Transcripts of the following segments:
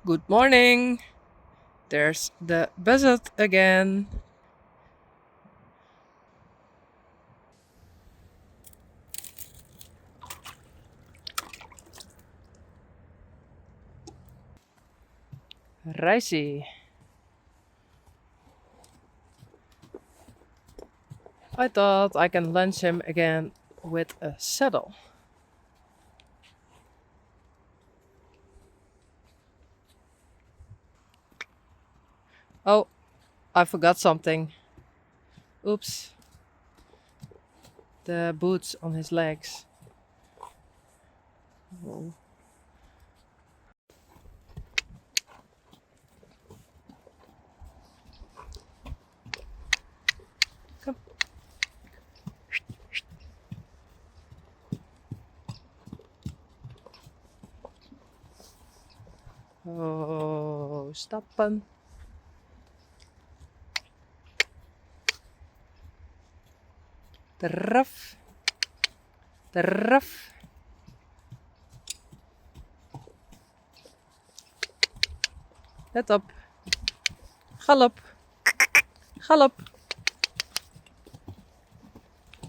Good morning. There's the buzzard again. Ricey. I thought I can lunch him again with a saddle. Oh, I forgot something. Oops. The boots on his legs. Oh. Come. Oh, stappen. Draf. Draf. Let op. Galop. Galop.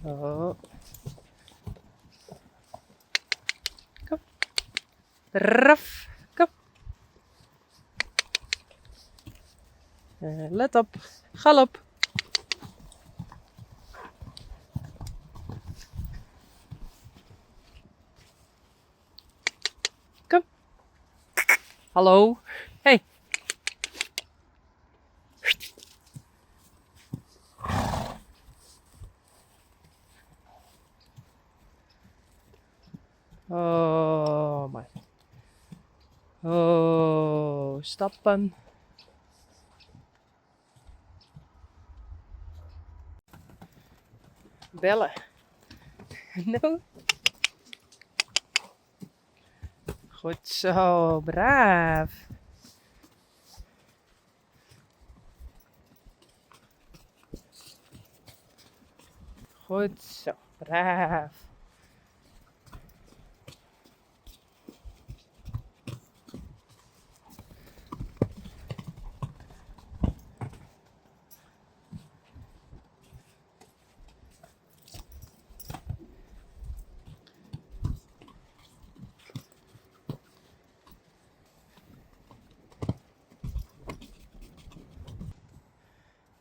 Oh. Kom. Draf. Kom. Let op. Galop. Kom. Hallo. Hey. Oh my. Oh, stappen. Bellen. No. Goed zo, braaf. Goed zo, braaf.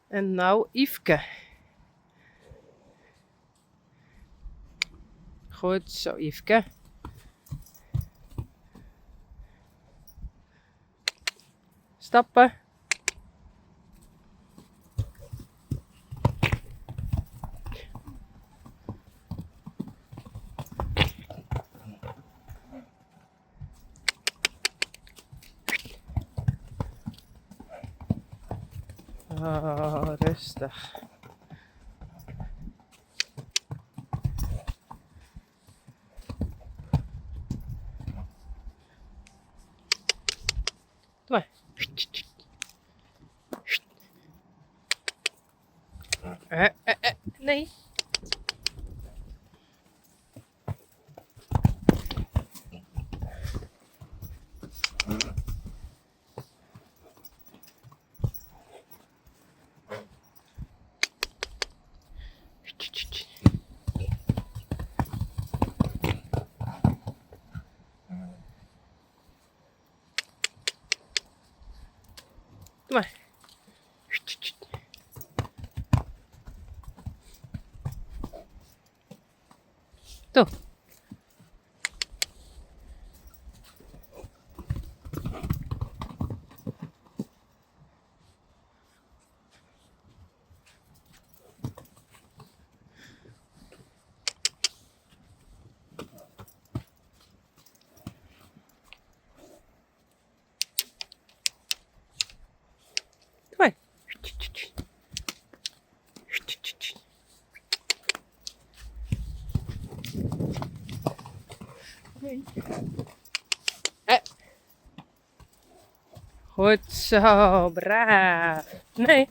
En nou Yveske. Goed zo, Yveske. Stappen. Oh, rustig. Doe maar. Nee. Doe maar. Toe. Doe maar. Nee. Goed zo, braaf. Nee.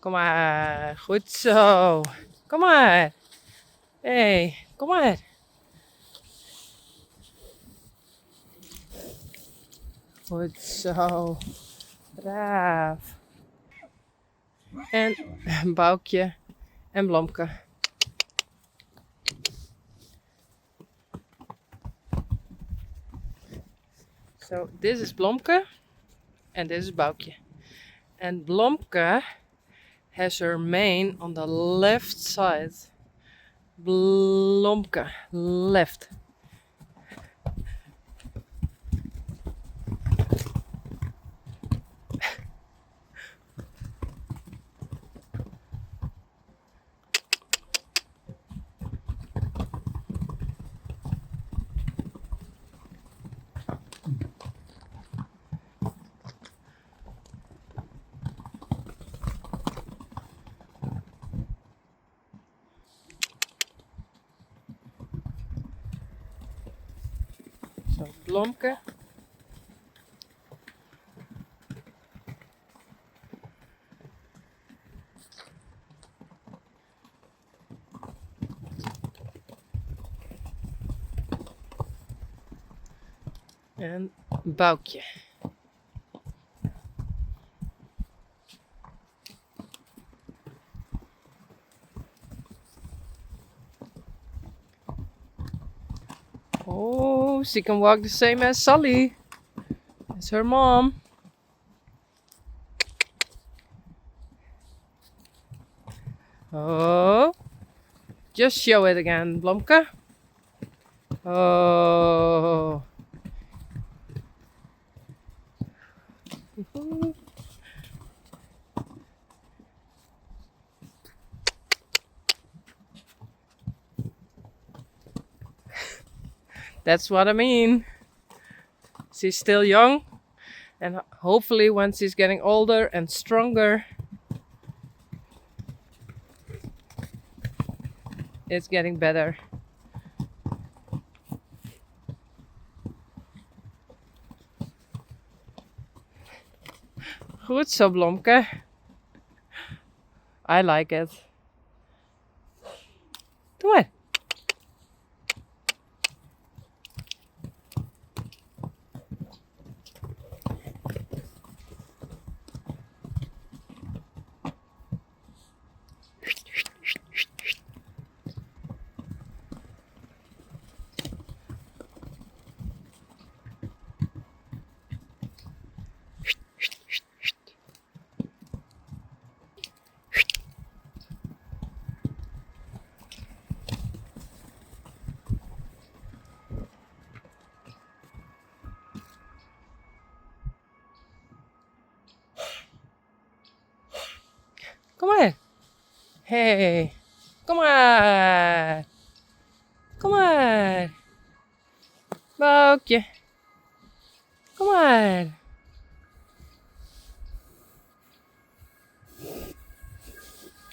Kom maar. Goed zo. Kom maar. Hé, kom maar. Goed zo. Braaf. En Boukje en Blomke. So this is Blomke and this is Boukje. And Blomke has her mane on the left side. Blomke, left. So Blomke. En Boukje. Oh, she can walk the same as Sally. As her mom. Oh. Just show it again, Blomke. Oh. That's what I mean. She's still young, and hopefully when she's getting older and stronger, it's getting better. Goed zo, Blomke. I like it. Doe maar. Kom maar. Hey. Kom maar. Kom maar. Boukje. Kom maar.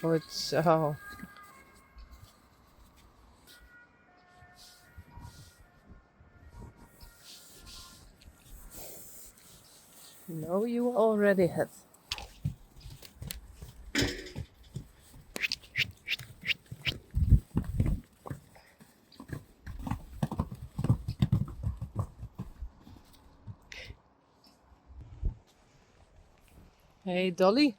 Goed zo. No, you already have. Hey Dolly.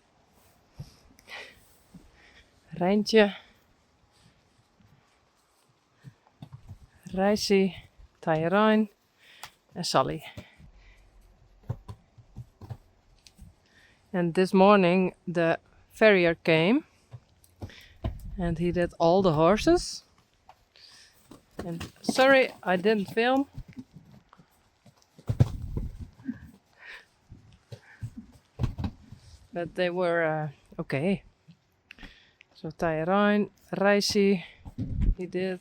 Reintje. Reintje, Tyrone and Sally. And this morning the farrier came and he did all the horses. And sorry, I didn't film. But they were okay. So Tyrone, Reintje, he did.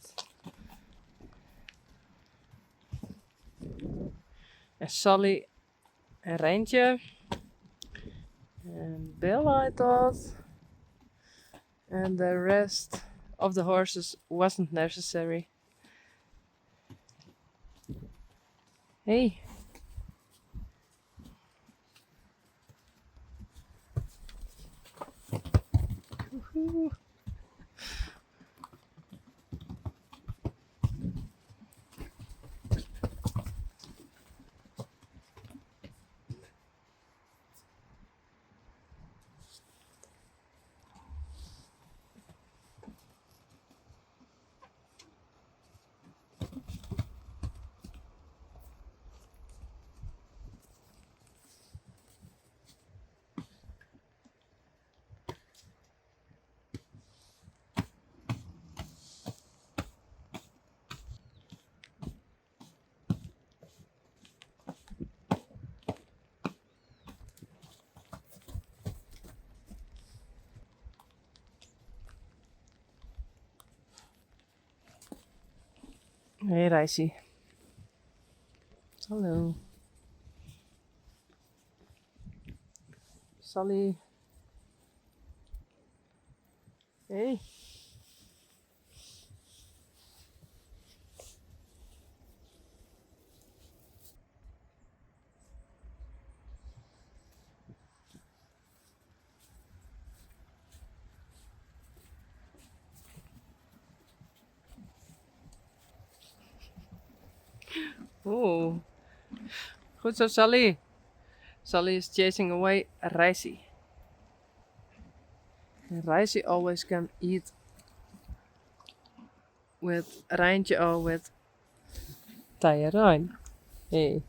And Sally and Reintje. And Bill, I thought. And the rest of the horses wasn't necessary. Hey. Hey, Reintje. Hallo. Sally. Hey. Oh. Goed zo, Sally. Sally is chasing away Reintje. Reintje always can eat with Reintje or with Rein. Hey.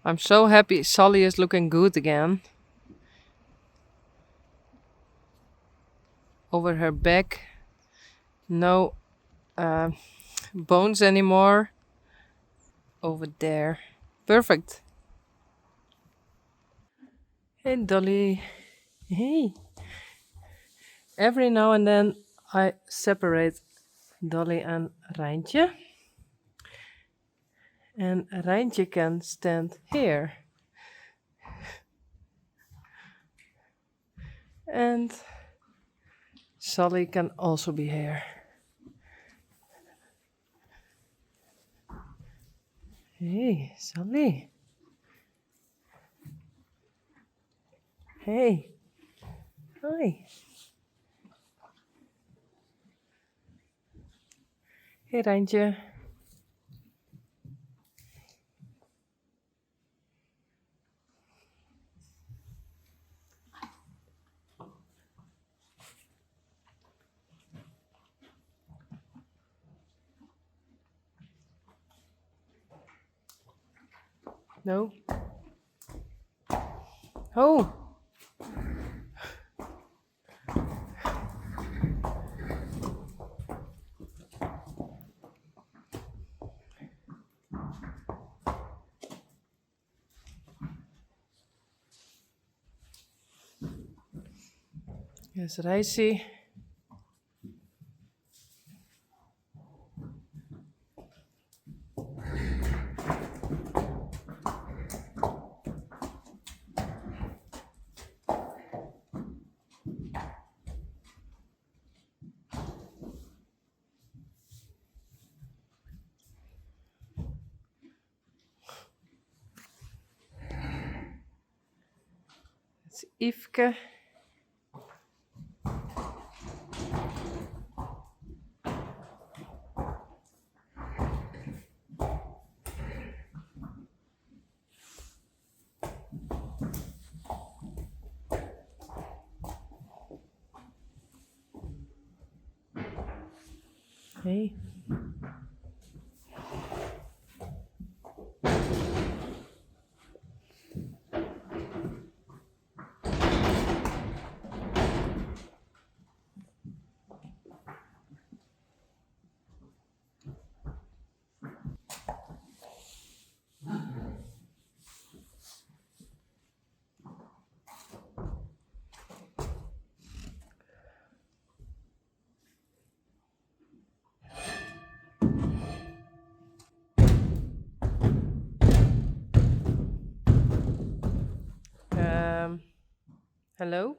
I'm so happy Sally is looking good again. Over her back. No bones anymore. Over there. Perfect. Hey, Dolly. Hey. Every now and then I separate Dolly and Reintje. And Reintje can stand here. And Sally can also be here. Hey, Sally. Hey. Hi. Hey, Reintje. No. Oh. Yes, Reintje. It's Yvke. Hey. Hello?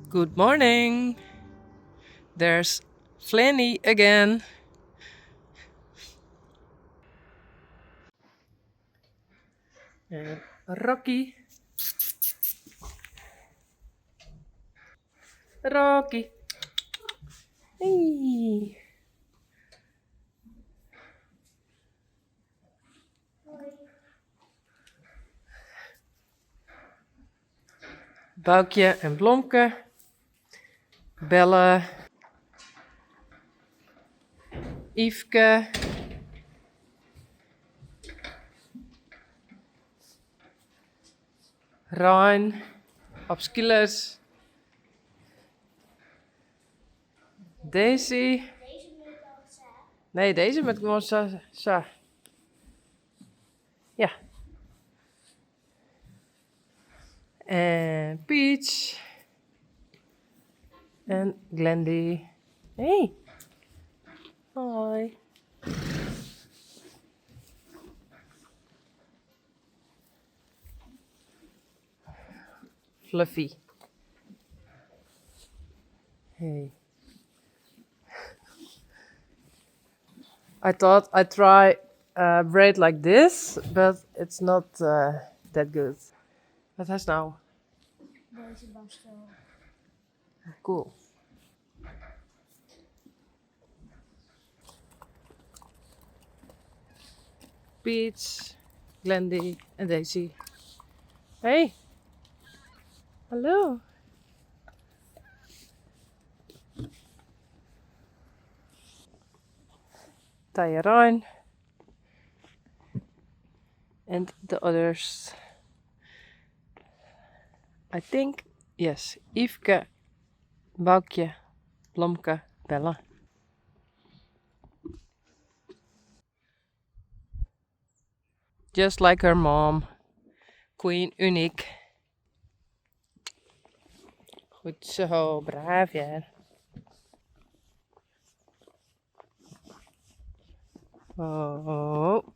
Good morning. There's Flanny again. And Rocky. Rocky. Hey. Boukje en Blomke. Bellen. Yveske. Rein. Abskilles. Daisy. Nee, deze met gewoon sa. Ja. En Peach. En Glendy. Hey. Hoi. Fluffy. Hey. I thought I'd try braid like this, but it's not that good. Wat is nou? Deze was zo. Cool. Peach, Glendy en Daisy. Hey. Hallo. Taya Rein. And the others. I think, yes, Yveske, Boukje, Blomke, Bella. Just like her mom, Queen Unique. Goed zo, braaf ja. Oh.